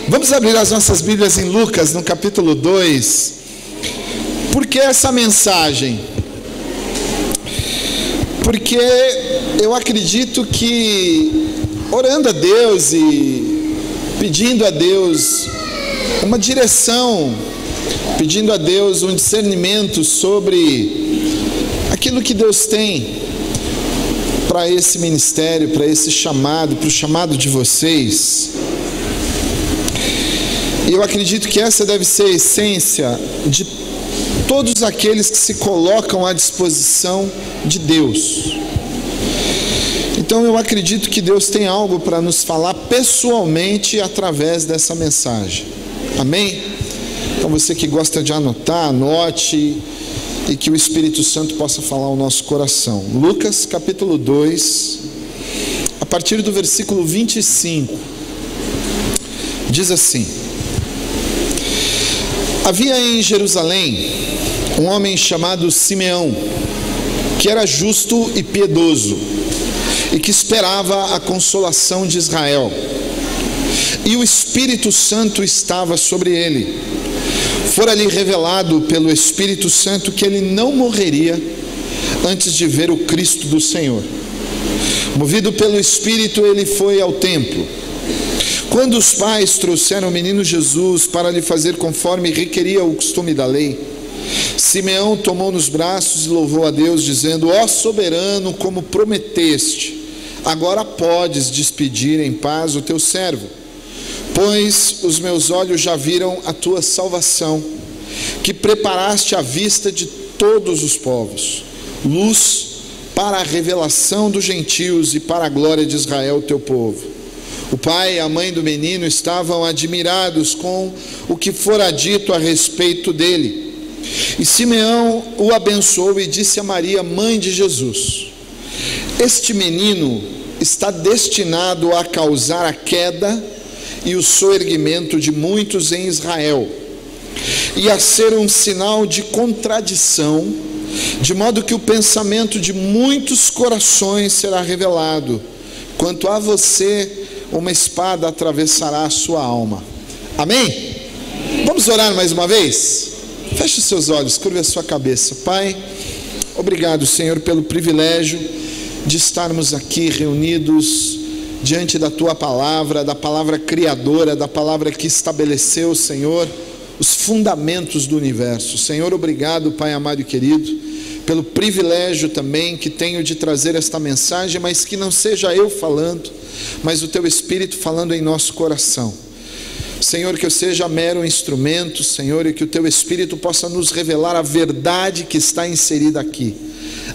Vamos abrir as nossas Bíblias em Lucas, no capítulo 2. Por que essa mensagem? Porque eu acredito que, orando a Deus e pedindo a Deus uma direção, pedindo a Deus um discernimento sobre aquilo que Deus tem para esse ministério, para esse chamado, para o chamado de vocês. E eu acredito que essa deve ser a essência de todos aqueles que se colocam à disposição de Deus. Então eu acredito que Deus tem algo para nos falar pessoalmente através dessa mensagem. Amém? Então você que gosta de anotar, anote, e que o Espírito Santo possa falar ao nosso coração. Lucas capítulo 2, a partir do versículo 25, diz assim: havia em Jerusalém um homem chamado Simeão, que era justo e piedoso, e que esperava a consolação de Israel. E o Espírito Santo estava sobre ele. Fora-lhe revelado pelo Espírito Santo que ele não morreria antes de ver o Cristo do Senhor. Movido pelo Espírito, ele foi ao templo. Quando os pais trouxeram o menino Jesus para lhe fazer conforme requeria o costume da lei, Simeão tomou nos braços e louvou a Deus, dizendo: ó soberano, como prometeste, agora podes despedir em paz o teu servo, pois os meus olhos já viram a tua salvação, que preparaste à vista de todos os povos, luz para a revelação dos gentios e para a glória de Israel, teu povo. O pai e a mãe do menino estavam admirados com o que fora dito a respeito dele. E Simeão o abençoou e disse a Maria, mãe de Jesus: este menino está destinado a causar a queda e o soerguimento de muitos em Israel, e a ser um sinal de contradição, de modo que o pensamento de muitos corações será revelado. Quanto a você, uma espada atravessará a sua alma. Amém? Vamos orar mais uma vez? Feche os seus olhos, curva a sua cabeça. Pai, obrigado, Senhor, pelo privilégio de estarmos aqui reunidos diante da tua palavra, da palavra criadora, da palavra que estabeleceu, Senhor, os fundamentos do universo. Senhor, obrigado, Pai amado e querido, pelo privilégio também que tenho de trazer esta mensagem, mas que não seja eu falando, mas o teu Espírito falando em nosso coração. Senhor, que eu seja mero instrumento, Senhor, e que o teu Espírito possa nos revelar a verdade que está inserida aqui.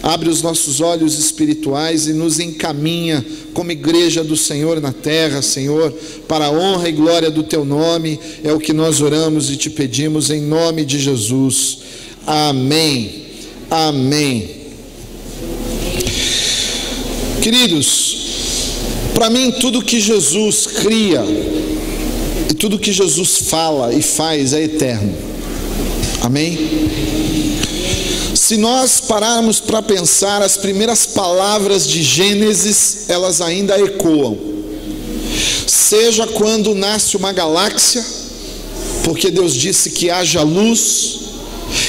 Abre os nossos olhos espirituais e nos encaminha como igreja do Senhor na terra, Senhor, para a honra e glória do teu nome. É o que nós oramos e te pedimos em nome de Jesus. Amém. Amém. Queridos, para mim tudo que Jesus cria e tudo que Jesus fala e faz é eterno. Amém? Se nós pararmos para pensar, as primeiras palavras de Gênesis, elas ainda ecoam. Seja quando nasce uma galáxia, porque Deus disse que haja luz,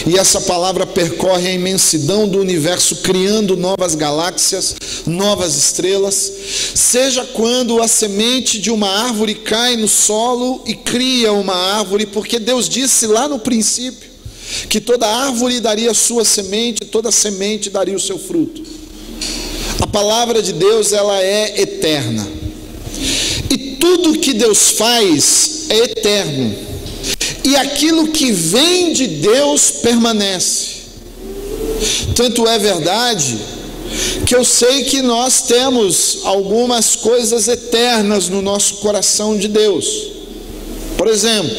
e essa palavra percorre a imensidão do universo, criando novas galáxias, novas estrelas. Seja quando a semente de uma árvore cai no solo e cria uma árvore, porque Deus disse lá no princípio que toda árvore daria sua semente, toda semente daria o seu fruto. A palavra de Deus, ela é eterna, e tudo que Deus faz é eterno, e aquilo que vem de Deus permanece. Tanto é verdade que eu sei que nós temos algumas coisas eternas no nosso coração de Deus. Por exemplo,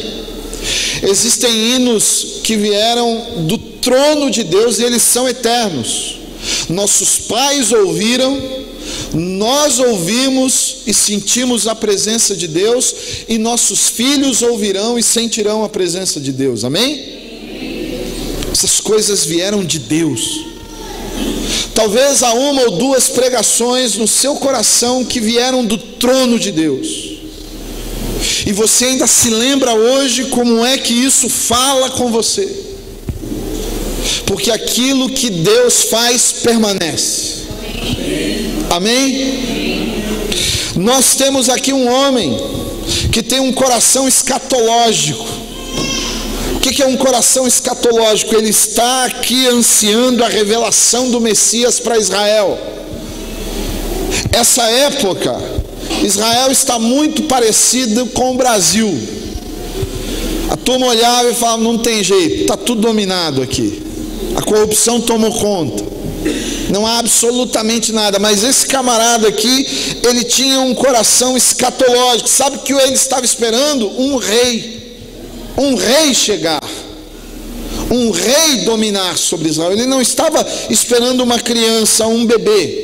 existem hinos que vieram do trono de Deus e eles são eternos. Nossos pais ouviram, nós ouvimos e sentimos a presença de Deus, e nossos filhos ouvirão e sentirão a presença de Deus. Amém? Essas coisas vieram de Deus. Talvez há uma ou duas pregações no seu coração que vieram do trono de Deus. E você ainda se lembra hoje como é que isso fala com você. Porque aquilo que Deus faz permanece. Amém? Nós temos aqui um homem que tem um coração escatológico. O que é um coração escatológico? Ele está aqui ansiando a revelação do Messias para Israel. Essa época, Israel está muito parecido com o Brasil. A turma olhava e falava: não tem jeito, está tudo dominado aqui, a corrupção tomou conta, não há absolutamente nada. Mas esse camarada aqui, ele tinha um coração escatológico. Sabe o que ele estava esperando? Um rei chegar, um rei dominar sobre Israel. Ele não estava esperando uma criança, um bebê.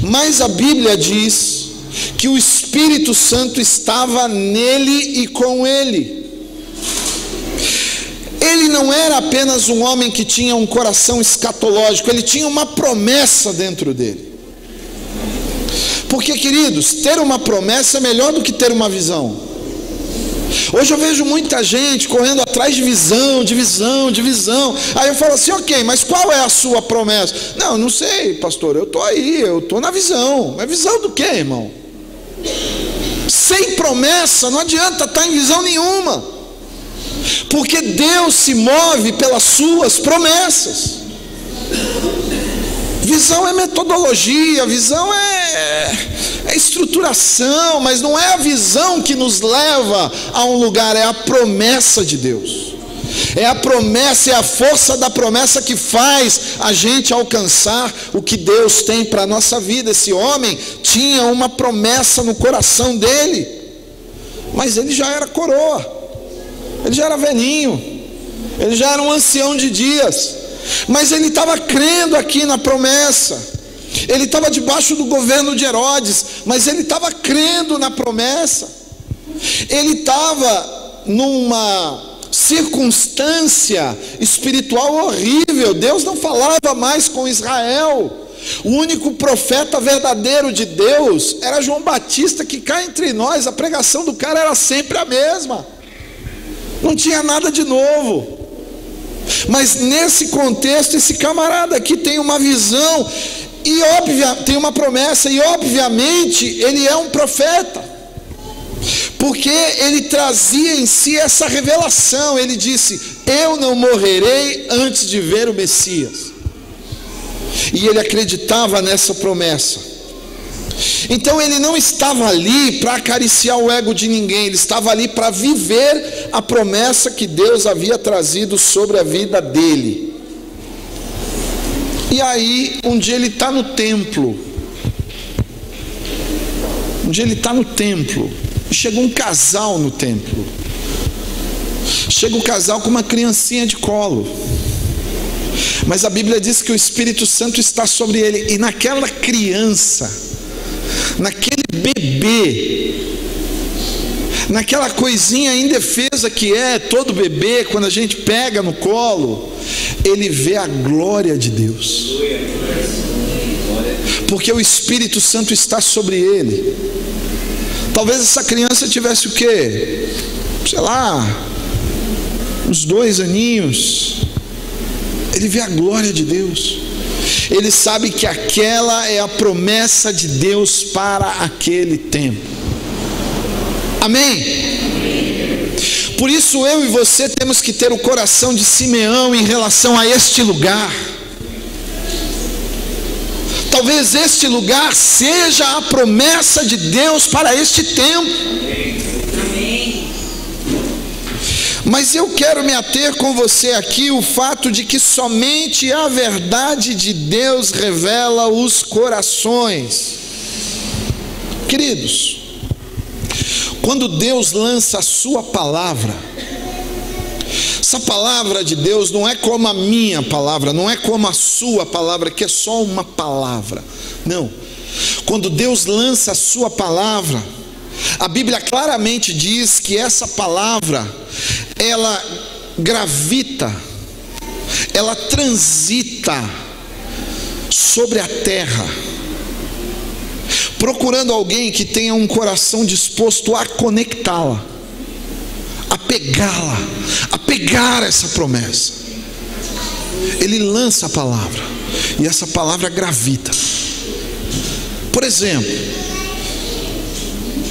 Mas a Bíblia diz que o Espírito Santo estava nele e com ele. Ele não era apenas um homem que tinha um coração escatológico, ele tinha uma promessa dentro dele. Porque, queridos, ter uma promessa é melhor do que ter uma visão. Hoje eu vejo muita gente correndo atrás de visão. Aí eu falo assim: ok, mas qual é a sua promessa? Não sei, pastor, eu estou na visão. Mas visão do quê, irmão? Sem promessa não adianta estar em visão nenhuma, porque Deus se move pelas suas promessas. Visão é metodologia, visão é estruturação, mas não é a visão que nos leva a um lugar, é a promessa de Deus. É a promessa, é a força da promessa que faz a gente alcançar o que Deus tem para a nossa vida. Esse homem tinha uma promessa no coração dele, mas ele já era coroa, ele já era velhinho, ele já era um ancião de dias, mas ele estava crendo aqui na promessa. Ele estava debaixo do governo de Herodes, mas ele estava crendo na promessa. Ele estava numa circunstância espiritual horrível. Deus não falava mais com Israel. O único profeta verdadeiro de Deus era João Batista, que cá entre nós, a pregação do cara era sempre a mesma, não tinha nada de novo. Mas nesse contexto, esse camarada aqui tem uma visão, e tem uma promessa, e obviamente ele é um profeta, porque ele trazia em si essa revelação. Ele disse: eu não morrerei antes de ver o Messias. E ele acreditava nessa promessa. Então ele não estava ali para acariciar o ego de ninguém, ele estava ali para viver a promessa que Deus havia trazido sobre a vida dele. E aí, um dia ele está no templo. E chegou um casal no templo. Chega um casal com uma criancinha de colo. Mas a Bíblia diz que o Espírito Santo está sobre ele. E naquela criança, naquele bebê, naquela coisinha indefesa que é todo bebê, quando a gente pega no colo, ele vê a glória de Deus, porque o Espírito Santo está sobre ele. Talvez essa criança tivesse o quê? Sei lá, uns 2 aninhos. Ele vê a glória de Deus. Ele sabe que aquela é a promessa de Deus para aquele tempo. Amém? Por isso eu e você temos que ter o coração de Simeão em relação a este lugar. Talvez este lugar seja a promessa de Deus para este tempo. Mas eu quero me ater com você aqui o fato de que somente a verdade de Deus revela os corações. Queridos, quando Deus lança a sua palavra, essa palavra de Deus não é como a minha palavra, não é como a sua palavra, que é só uma palavra. Não. Quando Deus lança a sua palavra, a Bíblia claramente diz que essa palavra, ela gravita, ela transita sobre a terra. procurando alguém que tenha um coração disposto a conectá-la, a pegá-la, a pegar essa promessa. Ele lança a palavra, e essa palavra gravita. Por exemplo,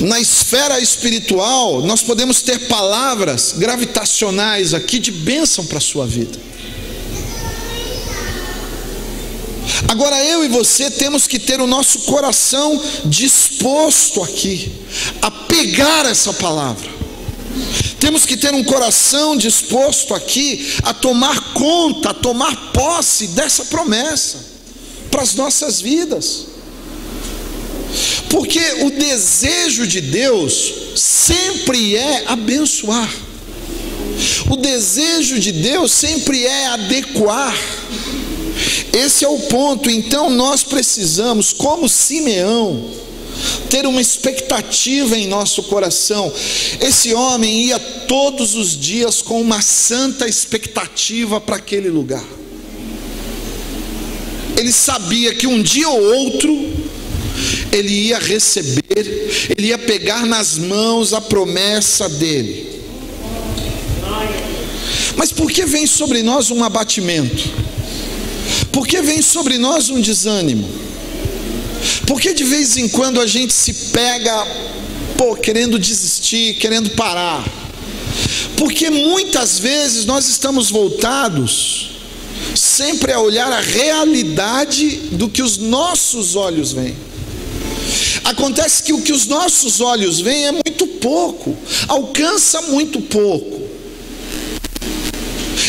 na esfera espiritual, nós podemos ter palavras gravitacionais aqui de bênção para a sua vida. Agora eu e você temos que ter o nosso coração disposto aqui a pegar essa palavra. Temos que ter um coração disposto aqui a tomar conta, a tomar posse dessa promessa para as nossas vidas. Porque o desejo de Deus sempre é abençoar. O desejo de Deus sempre é adequar. Esse é o ponto. Então nós precisamos, como Simeão, ter uma expectativa em nosso coração. Esse homem ia todos os dias com uma santa expectativa para aquele lugar. Ele sabia que um dia ou outro ele ia receber, ele ia pegar nas mãos a promessa dele. Mas por que vem sobre nós um abatimento? Por que vem sobre nós um desânimo? Por que de vez em quando a gente se pega, querendo desistir, querendo parar? Porque muitas vezes nós estamos voltados sempre a olhar a realidade do que os nossos olhos veem. Acontece que o que os nossos olhos veem é muito pouco, alcança muito pouco.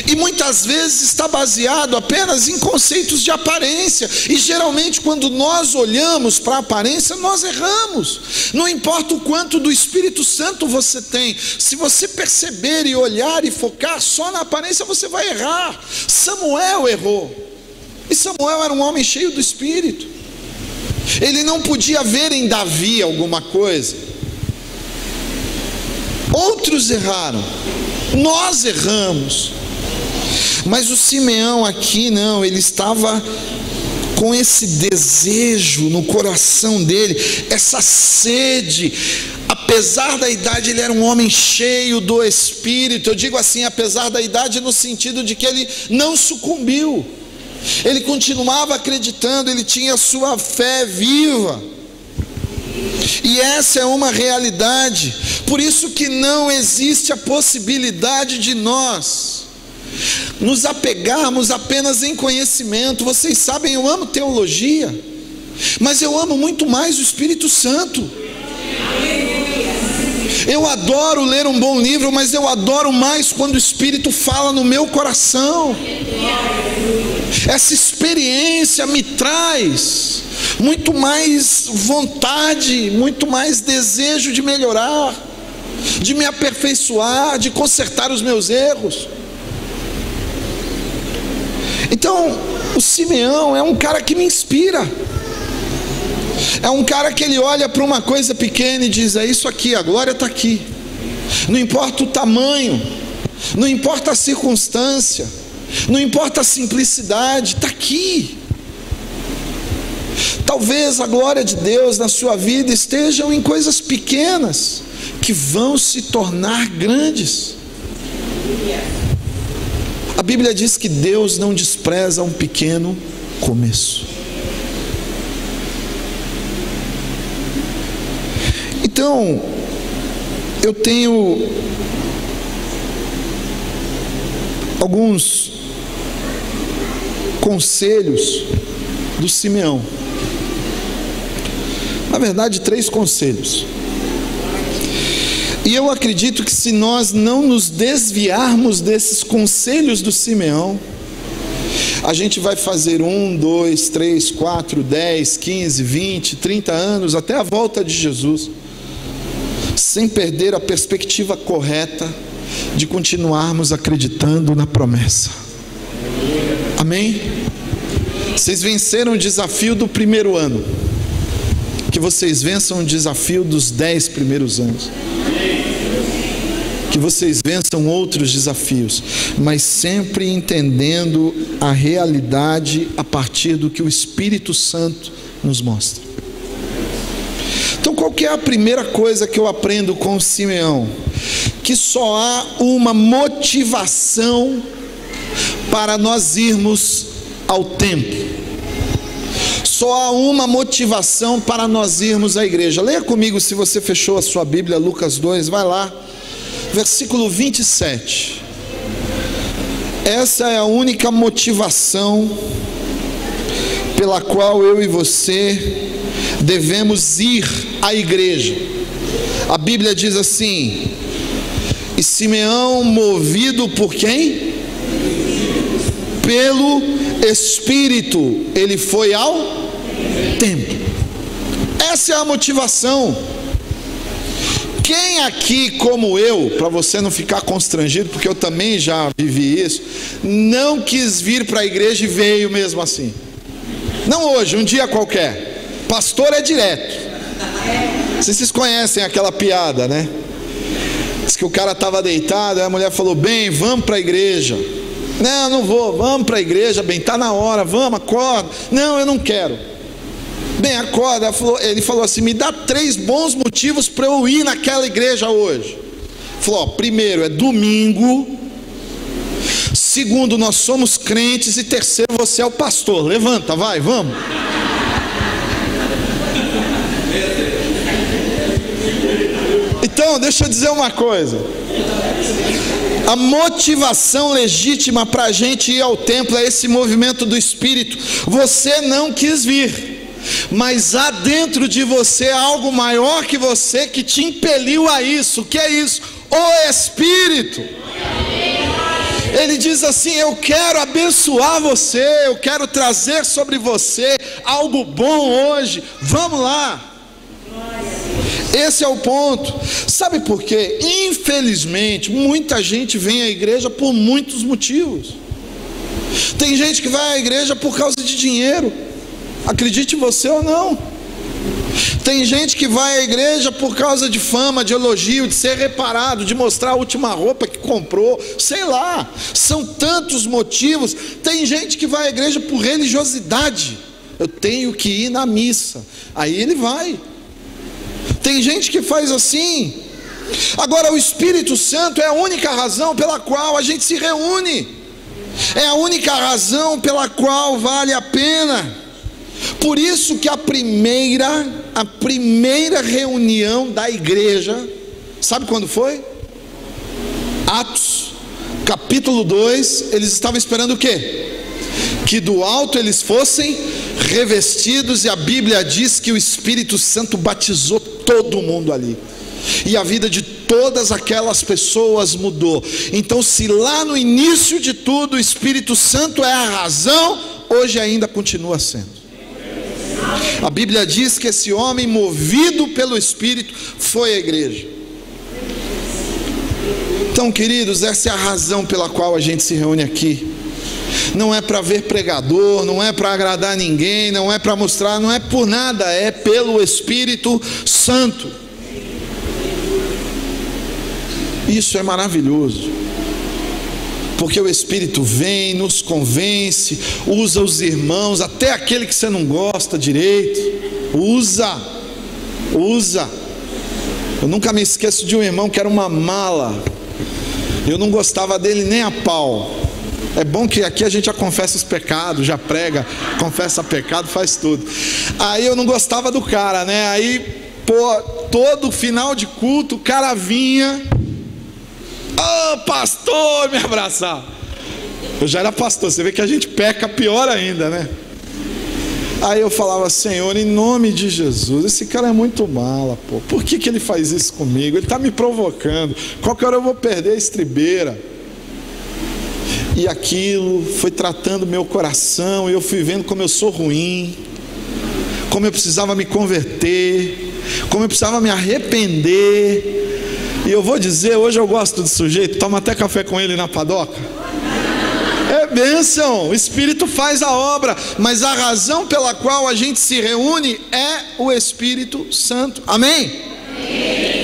E muitas vezes está baseado apenas em conceitos de aparência. E geralmente quando nós olhamos para a aparência, nós erramos. Não importa o quanto do Espírito Santo você tem, se você perceber e olhar e focar só na aparência, você vai errar. Samuel errou. E Samuel era um homem cheio do Espírito. Ele não podia ver em Davi alguma coisa. Outros erraram. Nós erramos. Mas o Simeão aqui não, ele estava com esse desejo no coração dele, essa sede. Apesar da idade, ele era um homem cheio do Espírito. Eu digo assim, apesar da idade, no sentido de que ele não sucumbiu, ele continuava acreditando, ele tinha sua fé viva. E essa é uma realidade. Por isso que não existe a possibilidade de nós nos apegarmos apenas em conhecimento. Vocês sabem, eu amo teologia, mas eu amo muito mais o Espírito Santo. Eu adoro ler um bom livro, mas eu adoro mais quando o Espírito fala no meu coração. Essa experiência me traz muito mais vontade, muito mais desejo de melhorar, de me aperfeiçoar, de consertar os meus erros. Então, o Simeão é um cara que me inspira. É um cara que ele olha para uma coisa pequena e diz: é isso aqui, a glória está aqui. Não importa o tamanho, não importa a circunstância, não importa a simplicidade, está aqui. Talvez a glória de Deus na sua vida estejam em coisas pequenas que vão se tornar grandes. A Bíblia diz que Deus não despreza um pequeno começo. Então, eu tenho alguns conselhos do Simeão. Na verdade, 3 conselhos. E eu acredito que se nós não nos desviarmos desses conselhos do Simeão, a gente vai fazer 1, 2, 3, 4, 10, 15, 20, 30 anos, até a volta de Jesus, sem perder a perspectiva correta de continuarmos acreditando na promessa. Amém? Vocês venceram o desafio do primeiro ano, que vocês vençam o desafio dos 10 primeiros anos, que vocês vençam outros desafios, mas sempre entendendo a realidade a partir do que o Espírito Santo nos mostra. Então qual que é a primeira coisa que eu aprendo com o Simeão? Que só há uma motivação para nós irmos ao templo. Só há uma motivação para nós irmos à igreja. Leia comigo, se você fechou a sua Bíblia, Lucas 2, vai lá, versículo 27. Essa é a única motivação pela qual eu e você devemos ir à igreja. A Bíblia diz assim: e Simeão, movido por quem? Pelo Espírito, ele foi ao templo. Essa é a motivação. Quem aqui, como eu, para você não ficar constrangido, porque eu também já vivi isso, não quis vir para a igreja e veio mesmo assim? Não hoje, um dia qualquer. Pastor é direto. Vocês conhecem aquela piada, né? Diz que o cara estava deitado, aí a mulher falou: bem, vamos para a igreja. Não, não vou, vamos para a igreja, bem, está na hora, vamos, acorda. Não, eu não quero. Bem, acorda. Ele falou assim: me dá 3 bons motivos para eu ir naquela igreja hoje. Falou: ó, primeiro, é domingo. Segundo, nós somos crentes. E terceiro, você é o pastor. Levanta, vai, vamos. Então, deixa eu dizer uma coisa. A motivação legítima para a gente ir ao templo é esse movimento do Espírito. Você não quis vir, mas há dentro de você algo maior que você que te impeliu a isso. O que é isso? O Espírito. Ele diz assim: eu quero abençoar você, eu quero trazer sobre você algo bom hoje. Vamos lá. Esse é o ponto. Sabe por quê? Infelizmente, muita gente vem à igreja por muitos motivos. Tem gente que vai à igreja por causa de dinheiro, acredite você ou não. Tem gente que vai à igreja por causa de fama, de elogio, de ser reparado, de mostrar a última roupa que comprou, sei lá, são tantos motivos. Tem gente que vai à igreja por religiosidade: eu tenho que ir na missa, aí ele vai. Tem gente que faz assim. Agora, o Espírito Santo é a única razão pela qual a gente se reúne, é a única razão pela qual vale a pena. Por isso que a primeira reunião da igreja, sabe quando foi? Atos, capítulo 2, eles estavam esperando o quê? Que do alto eles fossem revestidos, e a Bíblia diz que o Espírito Santo batizou todo mundo ali, e a vida de todas aquelas pessoas mudou. Então, se lá no início de tudo o Espírito Santo é a razão, hoje ainda continua sendo. A Bíblia diz que esse homem, movido pelo Espírito, foi à igreja. Então, queridos, essa é a razão pela qual a gente se reúne aqui. Não é para ver pregador, não é para agradar ninguém, não é para mostrar, não é por nada, é pelo Espírito Santo. Isso é maravilhoso, porque o Espírito vem, nos convence, usa os irmãos, até aquele que você não gosta direito, usa. Eu nunca me esqueço de um irmão que era uma mala, eu não gostava dele nem a pau. É bom que aqui a gente já confessa os pecados, já prega, confessa pecado, faz tudo. Aí eu não gostava do cara, né? Aí, todo final de culto o cara vinha: ô pastor, me abraçar. Eu já era pastor, você vê que a gente peca pior ainda, né? Aí eu falava: Senhor, em nome de Jesus, esse cara é muito mala, pô. Por que ele faz isso comigo? Ele está me provocando. Qualquer hora eu vou perder a estribeira. E aquilo foi tratando meu coração, e eu fui vendo como eu sou ruim, como eu precisava me converter, como eu precisava me arrepender. E eu vou dizer, hoje eu gosto do sujeito, tomo até café com ele na padoca. É bênção, o Espírito faz a obra, mas a razão pela qual a gente se reúne é o Espírito Santo. Amém? Amém.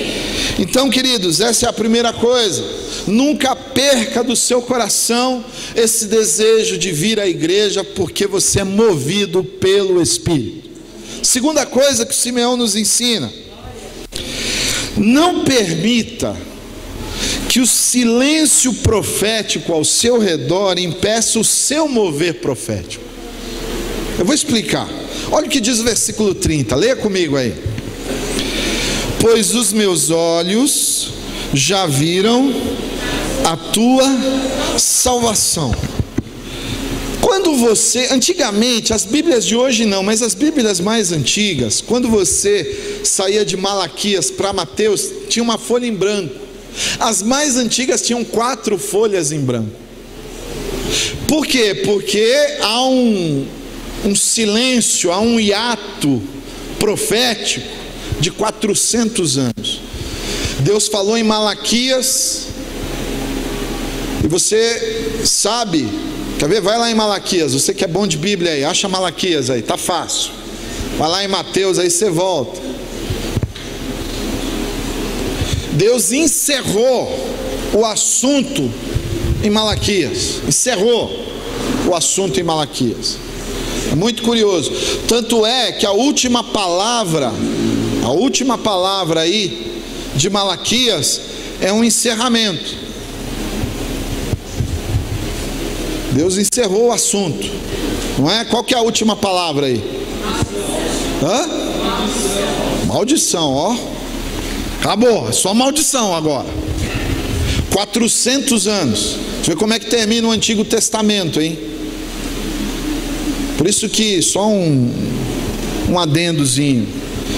Então, queridos, essa é a primeira coisa. Nunca perca do seu coração esse desejo de vir à igreja, porque você é movido pelo Espírito. Segunda coisa que Simeão nos ensina: Não permita que o silêncio profético ao seu redor impeça o seu mover profético. Eu vou explicar. Olha o que diz o versículo 30, leia comigo aí. Pois os meus olhos já viram a tua salvação. Quando você, antigamente, as Bíblias de hoje não, mas as Bíblias mais antigas, quando você saía de Malaquias para Mateus, tinha uma folha em branco. As mais antigas tinham 4 folhas em branco. Por quê? Porque há um silêncio, há um hiato profético de 400 anos. Deus falou em Malaquias, e você sabe, quer ver? Vai lá em Malaquias, você que é bom de Bíblia aí, acha Malaquias aí, tá fácil. Vai lá em Mateus, aí você volta. Deus encerrou o assunto em Malaquias, encerrou o assunto em Malaquias. É muito curioso. Tanto é que a última palavra aí de Malaquias é um encerramento. Deus encerrou o assunto, não é? Qual que é a última palavra aí? Maldição, ó. Acabou, é só maldição agora. 400 anos. Deixa eu ver como é que termina o Antigo Testamento, hein? Por isso que, só um adendozinho,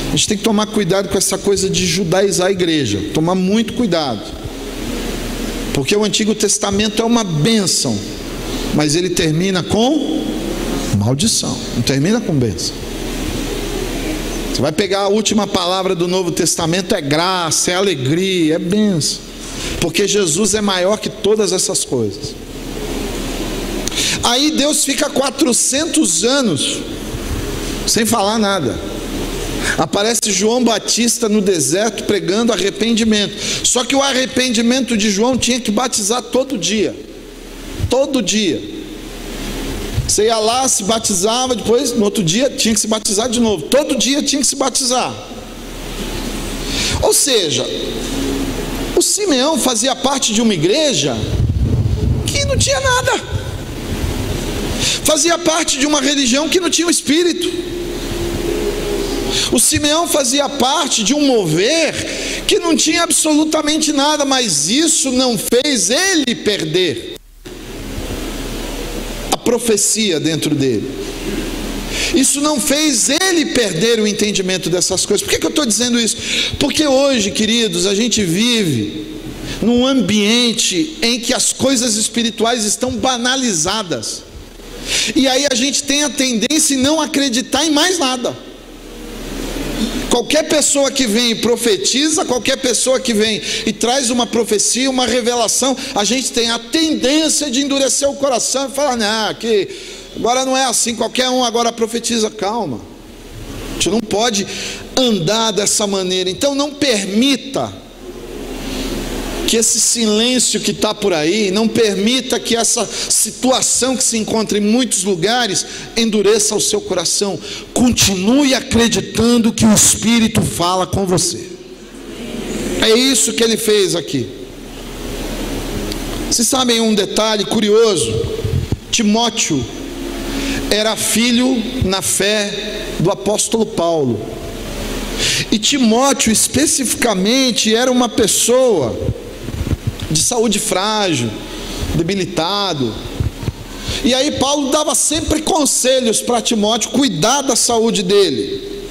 a gente tem que tomar cuidado com essa coisa de judaizar a igreja. Tomar muito cuidado. Porque o Antigo Testamento é uma bênção, mas ele termina com maldição, não termina com bênção. Você vai pegar a última palavra do Novo Testamento, é graça, é alegria, é bênção, porque Jesus é maior que todas essas coisas. Aí Deus fica 400 anos sem falar nada. Aparece João Batista no deserto pregando arrependimento. Só que o arrependimento de João tinha que batizar todo dia. Todo dia. Você ia lá, se batizava, depois no outro dia tinha que se batizar de novo. Todo dia tinha que se batizar. Ou seja, o Simeão fazia parte de uma igreja que não tinha nada. Fazia parte de uma religião que não tinha o Espírito. O Simeão fazia parte de um mover que não tinha absolutamente nada, mas isso não fez ele perder a profecia dentro dele. Isso não fez ele perder o entendimento dessas coisas. Por que eu estou dizendo isso? Porque hoje, queridos, a gente vive num ambiente em que as coisas espirituais estão banalizadas. E aí a gente tem a tendência em não acreditar em mais nada. Qualquer pessoa que vem e profetiza, qualquer pessoa que vem e traz uma profecia, uma revelação, a gente tem a tendência de endurecer o coração e falar, não, que agora não é assim, qualquer um agora profetiza. Calma, a gente não pode andar dessa maneira. Então não permita que esse silêncio que está por aí, não permita que essa situação que se encontra em muitos lugares endureça o seu coração. Continue acreditando que o Espírito fala com você. É isso que ele fez aqui. Vocês sabem um detalhe curioso? Timóteo era filho na fé do apóstolo Paulo. E Timóteo especificamente era uma pessoa de saúde frágil, debilitado. E aí Paulo dava sempre conselhos para Timóteo cuidar da saúde dele.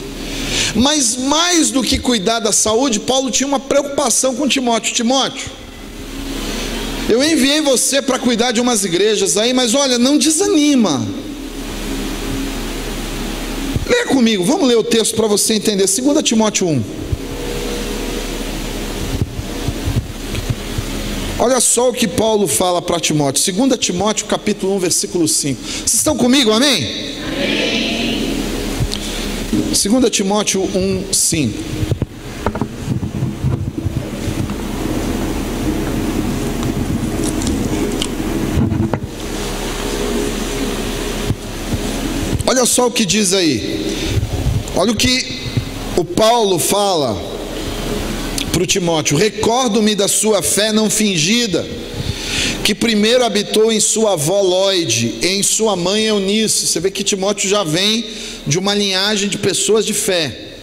Mas mais do que cuidar da saúde, Paulo tinha uma preocupação com Timóteo. Timóteo, eu enviei você para cuidar de umas igrejas aí, mas olha, não desanima. Leia comigo, vamos ler o texto para você entender. 2 Timóteo 1. Olha só o que Paulo fala para Timóteo. 2 Timóteo capítulo 1, versículo 5. Vocês estão comigo, amém? Amém. 2 Timóteo 1, 5. Olha só o que diz aí. Olha o que o Paulo fala para o Timóteo: recordo-me da sua fé não fingida, que primeiro habitou em sua avó Lóide e em sua mãe Eunice. Você vê que Timóteo já vem de uma linhagem de pessoas de fé.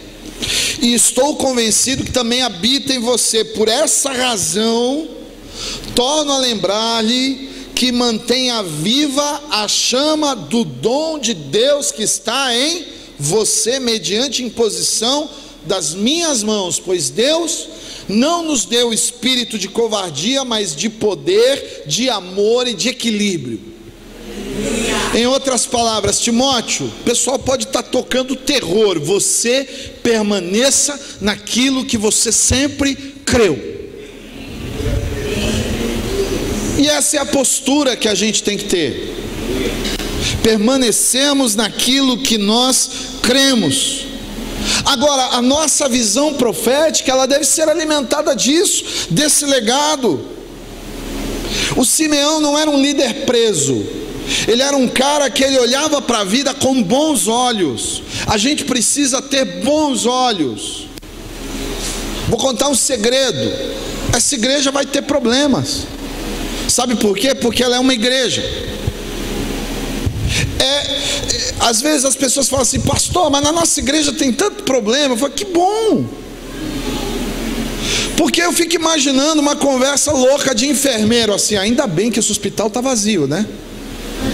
E estou convencido que também habita em você. Por essa razão, torno a lembrar-lhe que mantenha viva a chama do dom de Deus que está em você, mediante imposição das minhas mãos, pois Deus não nos deu espírito de covardia, mas de poder, de amor e de equilíbrio. Em outras palavras, Timóteo, o pessoal pode estar tocando terror, você permaneça naquilo que você sempre creu. E essa é a postura que a gente tem que ter. Permanecemos naquilo que nós cremos. Agora, a nossa visão profética, ela deve ser alimentada disso, desse legado. O Simeão não era um líder preso, ele era um cara que ele olhava para a vida com bons olhos. A gente precisa ter bons olhos. Vou contar um segredo: essa igreja vai ter problemas. Sabe por quê? Porque ela é uma igreja. Às vezes as pessoas falam assim: pastor, mas na nossa igreja tem tanto problema. Eu falo: que bom, porque eu fico imaginando uma conversa louca de enfermeiro assim. Ainda bem que esse hospital está vazio, né?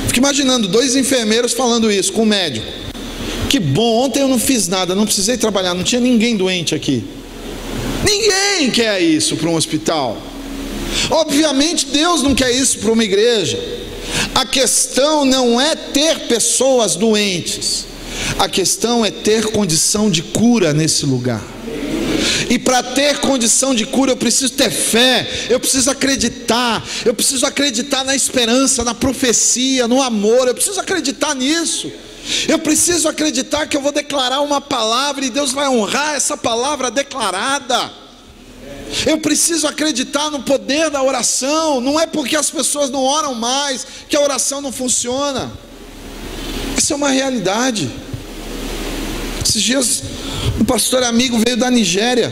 Fico imaginando 2 enfermeiros falando isso com o médico: que bom, ontem eu não fiz nada, não precisei trabalhar, não tinha ninguém doente aqui. Ninguém quer isso para um hospital. Obviamente Deus não quer isso para uma igreja. A questão não é ter pessoas doentes, a questão é ter condição de cura nesse lugar. E para ter condição de cura eu preciso ter fé, eu preciso acreditar na esperança, na profecia, no amor. Eu preciso acreditar nisso. Eu preciso acreditar que eu vou declarar uma palavra e Deus vai honrar essa palavra declarada. Eu preciso acreditar no poder da oração. Não é porque as pessoas não oram mais que a oração não funciona. Isso é uma realidade. Esses dias um pastor amigo veio da Nigéria,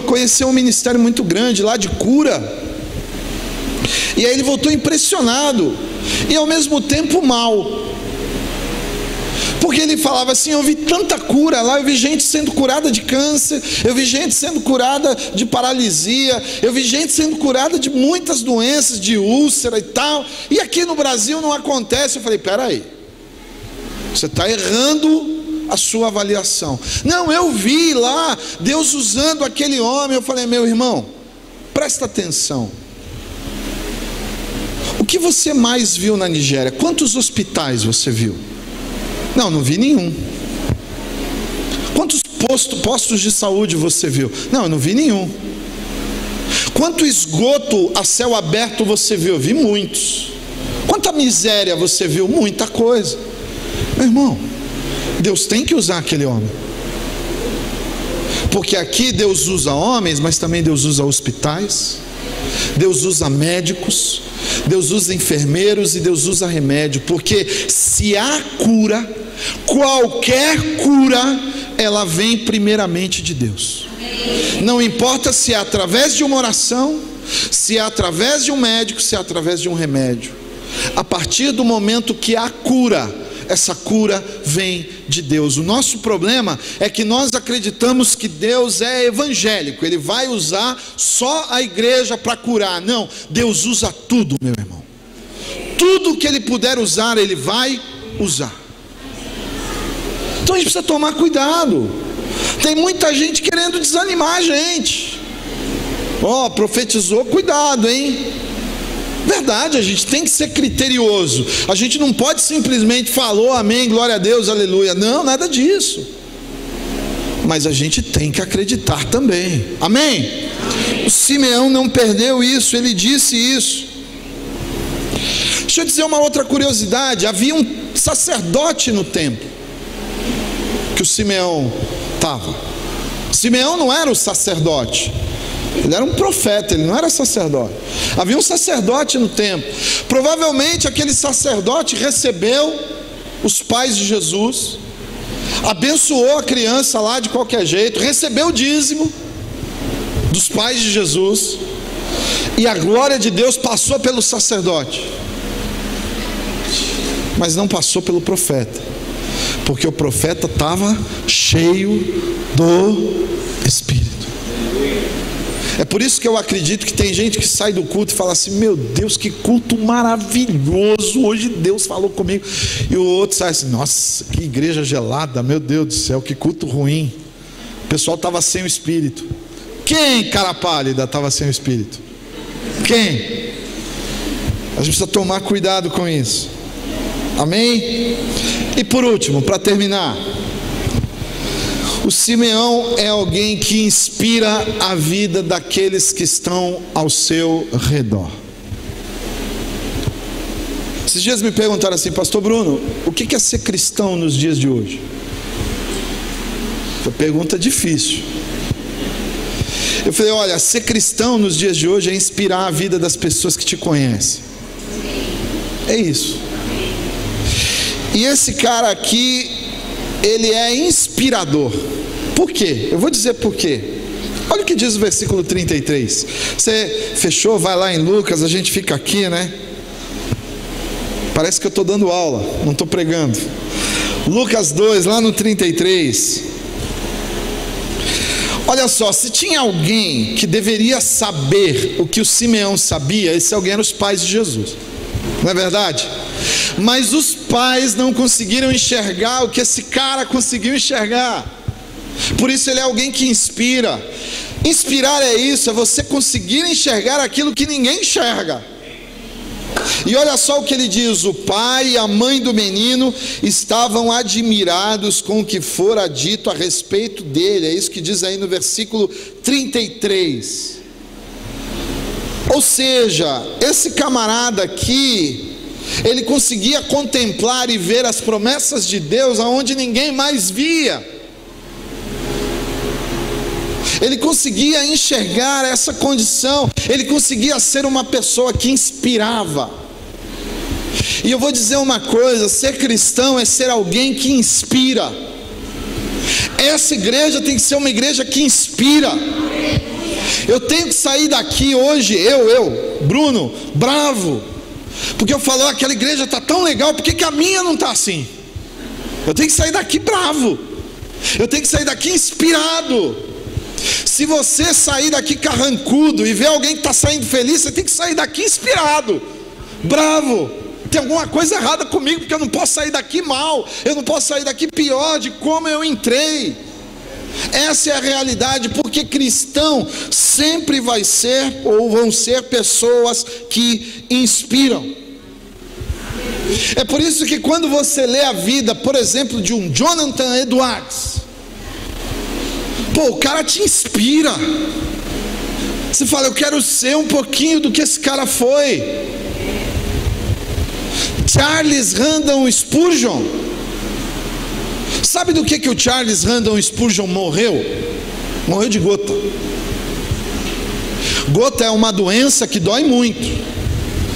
conheceu um ministério muito grande lá de cura, e aí ele voltou impressionado e ao mesmo tempo mal, porque ele falava assim: eu vi tanta cura lá, eu vi gente sendo curada de câncer, eu vi gente sendo curada de paralisia, eu vi gente sendo curada de muitas doenças, de úlcera e tal, e aqui no Brasil não acontece. Eu falei: peraí, você está errando a sua avaliação. Não, eu vi lá Deus usando aquele homem. Eu falei: meu irmão, presta atenção. O que você mais viu na Nigéria? Quantos hospitais você viu? Não vi nenhum. Quantos postos de saúde você viu? Não, eu não vi nenhum. Quanto esgoto a céu aberto você viu? Eu vi muitos. Quanta miséria você viu? Muita coisa. Meu irmão, Deus tem que usar aquele homem, porque aqui Deus usa homens, mas também Deus usa hospitais, Deus usa médicos, Deus usa enfermeiros e Deus usa remédio. Porque se há cura, qualquer cura, ela vem primeiramente de Deus. Não importa se é através de uma oração, se é através de um médico, se é através de um remédio. A partir do momento que há cura, essa cura vem de Deus. O nosso problema é que nós acreditamos que Deus é evangélico, Ele vai usar só a igreja para curar. Não, Deus usa tudo, meu irmão. Tudo que Ele puder usar, Ele vai usar. Então a gente precisa tomar cuidado. Tem muita gente querendo desanimar a gente. Profetizou, cuidado, hein? Verdade, a gente tem que ser criterioso. A gente não pode simplesmente falar amém, glória a Deus, aleluia. Não, nada disso. Mas a gente tem que acreditar também. Amém? O Simeão não perdeu isso, ele disse isso. Deixa eu dizer uma outra curiosidade. Havia um sacerdote no templo que o Simeão estava. Simeão não era o sacerdote, ele era um profeta, ele não era sacerdote. Havia um sacerdote no templo. Provavelmente aquele sacerdote recebeu os pais de Jesus, abençoou a criança lá de qualquer jeito, recebeu o dízimo. dos pais de Jesus, e a glória de Deus passou pelo sacerdote, mas não passou pelo profeta, porque o profeta estava cheio do Espírito. É por isso que eu acredito que tem gente que sai do culto e fala assim: meu Deus, que culto maravilhoso, hoje Deus falou comigo. E o outro sai assim: nossa, que igreja gelada, meu Deus do céu, que culto ruim. O pessoal estava sem o Espírito. Quem, cara pálida, estava sem o Espírito? Quem? A gente precisa tomar cuidado com isso. Amém? E por último, para terminar, o Simeão é alguém que inspira a vida daqueles que estão ao seu redor. Esses dias me perguntaram assim: pastor Bruno, o que é ser cristão nos dias de hoje? Foi pergunta difícil. Eu falei: olha, ser cristão nos dias de hoje é inspirar a vida das pessoas que te conhecem. É isso. E esse cara aqui, ele é inspirador. Por quê? Eu vou dizer por quê. Olha o que diz o versículo 33. Você fechou? Vai lá em Lucas, a gente fica aqui, né? Parece que eu estou dando aula, não estou pregando. Lucas 2, lá no 33. Olha só, se tinha alguém que deveria saber o que o Simeão sabia, esse alguém era os pais de Jesus. Não é verdade? Mas os pais não conseguiram enxergar o que esse cara conseguiu enxergar. Por isso ele é alguém que inspira. Inspirar é isso, é você conseguir enxergar aquilo que ninguém enxerga. E olha só o que ele diz: o pai e a mãe do menino estavam admirados com o que fora dito a respeito dele. É isso que diz aí no versículo 33. Ou seja, esse camarada aqui, ele conseguia contemplar e ver as promessas de Deus aonde ninguém mais via. Ele conseguia enxergar essa condição, ele conseguia ser uma pessoa que inspirava. E eu vou dizer uma coisa: ser cristão é ser alguém que inspira. Essa igreja tem que ser uma igreja que inspira. Eu tenho que sair daqui hoje, Bruno, bravo, porque eu falo: aquela igreja está tão legal, por que a minha não está assim? Eu tenho que sair daqui bravo, eu tenho que sair daqui inspirado. Se você sair daqui carrancudo e ver alguém que está saindo feliz, você tem que sair daqui inspirado, bravo. Tem alguma coisa errada comigo, porque eu não posso sair daqui mal, eu não posso sair daqui pior de como eu entrei. Essa é a realidade, porque cristão sempre vai ser, ou vão ser, pessoas que inspiram. É por isso que quando você lê a vida, por exemplo, de um Jonathan Edwards, o cara te inspira. Você fala: eu quero ser um pouquinho do que esse cara foi. Charles Haddon Spurgeon, sabe do que o Charles Haddon Spurgeon morreu? Morreu de gota. Gota é uma doença que dói muito,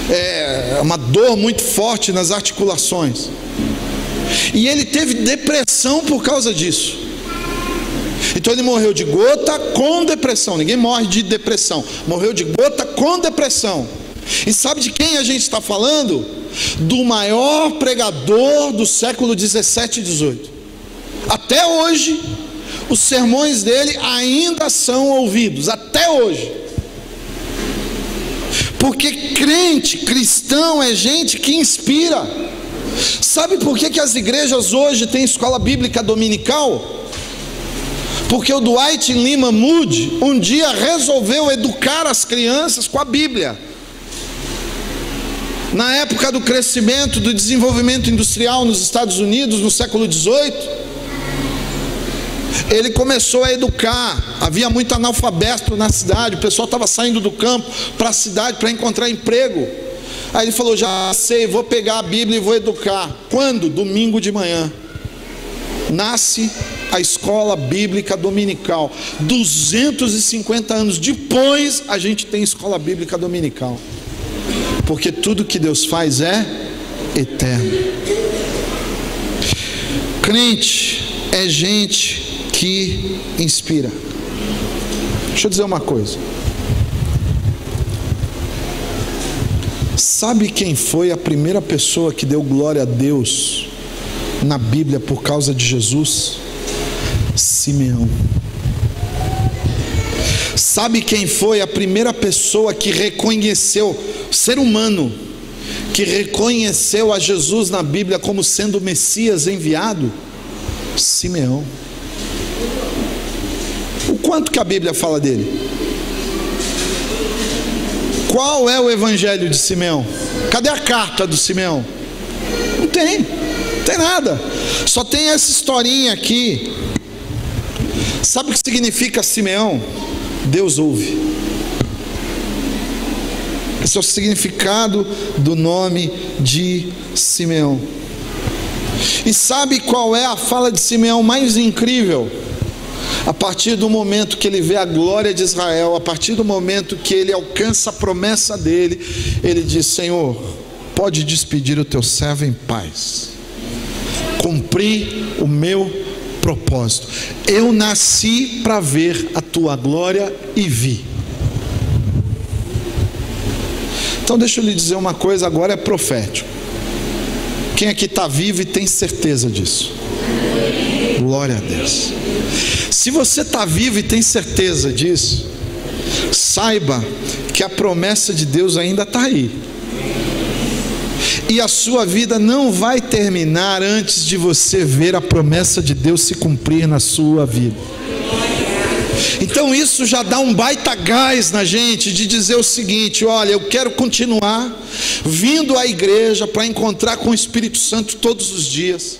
é uma dor muito forte nas articulações, e ele teve depressão por causa disso. Então ele morreu de gota com depressão. Ninguém morre de depressão, morreu de gota com depressão. E sabe de quem a gente está falando? Do maior pregador do século 17 e 18. Até hoje os sermões dele ainda são ouvidos, até hoje. Porque crente, cristão é gente que inspira. Sabe por que as igrejas hoje têm escola bíblica dominical? Porque o Dwight Lyman Moody um dia resolveu educar as crianças com a Bíblia. Na época do crescimento, do desenvolvimento industrial nos Estados Unidos, no século 18, ele começou a educar. Havia muito analfabeto na cidade, o pessoal estava saindo do campo para a cidade para encontrar emprego. Aí ele falou: já sei, vou pegar a Bíblia e vou educar. Quando? Domingo de manhã. Nasce a escola bíblica dominical. 250 anos depois a gente tem escola bíblica dominical, porque tudo que Deus faz é eterno. Crente é gente que inspira. Deixa eu dizer uma coisa. Sabe quem foi a primeira pessoa que deu glória a Deus na Bíblia por causa de Jesus? Simeão. Sabe quem foi a primeira pessoa que reconheceu, ser humano, que reconheceu a Jesus na Bíblia como sendo o Messias enviado? Simeão. O quanto que a Bíblia fala dele? Qual é o evangelho de Simeão? Cadê a carta do Simeão? Não tem nada. Só tem essa historinha aqui. Sabe o que significa Simeão? Deus ouve. Esse é o significado do nome de Simeão. E sabe qual é a fala de Simeão mais incrível? A partir do momento que ele vê a glória de Israel, a partir do momento que ele alcança a promessa dele, ele diz: Senhor, pode despedir o teu servo em paz. Cumpri o meu propósito. Eu nasci para ver a tua glória e vi. Então deixa eu lhe dizer uma coisa, agora é profético. Quem aqui está vivo e tem certeza disso? Glória a Deus. Se você está vivo e tem certeza disso, saiba que a promessa de Deus ainda está aí. E a sua vida não vai terminar antes de você ver a promessa de Deus se cumprir na sua vida. Então isso já dá um baita gás na gente de dizer o seguinte: olha, eu quero continuar vindo à igreja para encontrar com o Espírito Santo todos os dias.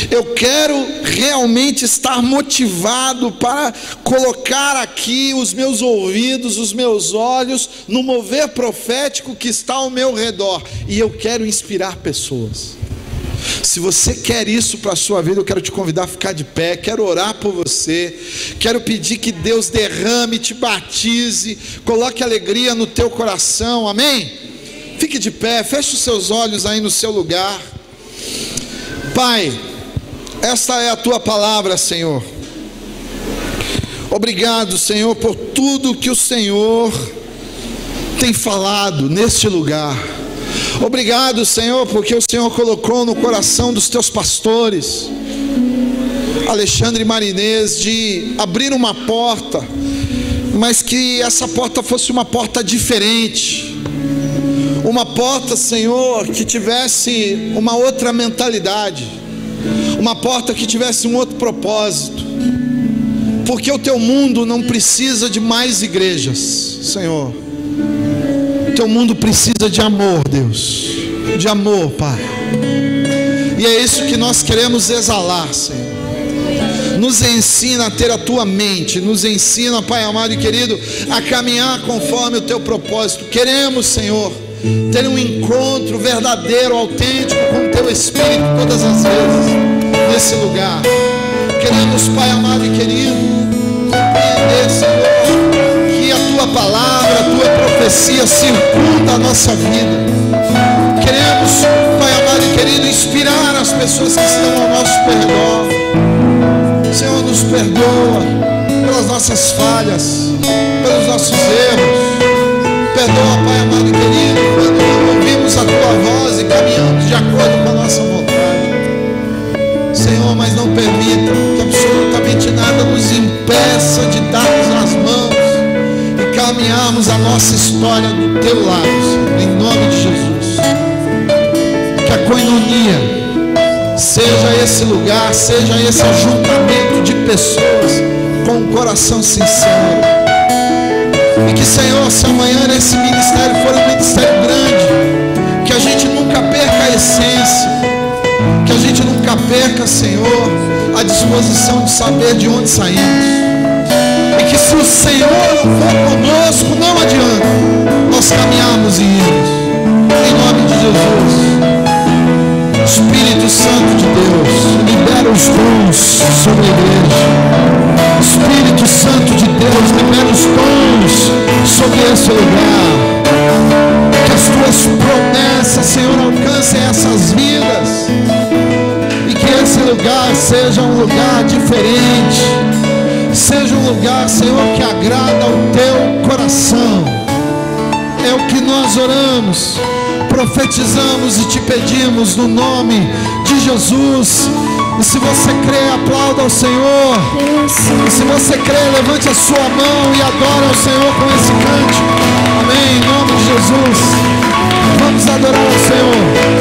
Eu quero realmente estar motivado para colocar aqui os meus ouvidos, os meus olhos no mover profético que está ao meu redor, e eu quero inspirar pessoas. Se você quer isso para a sua vida, eu quero te convidar a ficar de pé, quero orar por você, quero pedir que Deus derrame, te batize, coloque alegria no teu coração, amém? Fique de pé, feche os seus olhos aí no seu lugar. Pai, esta é a tua palavra, Senhor. Obrigado, Senhor, por tudo que o Senhor tem falado neste lugar. Obrigado, Senhor, porque o Senhor colocou no coração dos teus pastores, Alexandre Marinês, de abrir uma porta, mas que essa porta fosse uma porta diferente. Uma porta, Senhor, que tivesse uma outra mentalidade, uma porta que tivesse um outro propósito, porque o teu mundo não precisa de mais igrejas, Senhor. O teu mundo precisa de amor, Deus, de amor, Pai, e é isso que nós queremos exalar, Senhor. Nos ensina a ter a tua mente, nos ensina, Pai amado e querido, a caminhar conforme o teu propósito. Queremos, Senhor, ter um encontro verdadeiro, autêntico com o teu Espírito todas as vezes nesse lugar. Queremos, Pai amado e querido, compreender, Senhor, que a tua palavra, a tua profecia circunda a nossa vida. Queremos, Pai amado e querido, inspirar as pessoas que estão ao nosso redor. Senhor, nos perdoa pelas nossas falhas, pelos nossos erros. Perdoa, Pai amado e querido, quando não ouvimos a tua voz e caminhamos de acordo com a nossa vontade. Senhor, mas não permita que absolutamente nada nos impeça de darmos as mãos e caminharmos a nossa história do teu lado, Senhor, em nome de Jesus. Que a coinonia seja esse lugar, seja esse ajuntamento de pessoas com um coração sincero. E que, Senhor, se amanhã esse ministério for um ministério grande, que a gente nunca perca a essência, que a gente nunca perca, Senhor, a disposição de saber de onde saímos. E que se o Senhor não for conosco, não adianta nós caminharmos e irmos. Em nome de Jesus. Espírito Santo de Deus, libera os dons sobre a igreja. Espírito Santo de Deus, libera os dons sobre esse lugar. Que as tuas promessas, Senhor, alcancem essas vidas. E que esse lugar seja um lugar diferente. Seja um lugar, Senhor, que agrade agrada ao teu coração. É o que nós oramos, profetizamos e te pedimos no nome de Jesus. E se você crê, aplauda ao Senhor. E se você crê, levante a sua mão e adora ao Senhor com esse cântico. Amém, em nome de Jesus. Vamos adorar ao Senhor.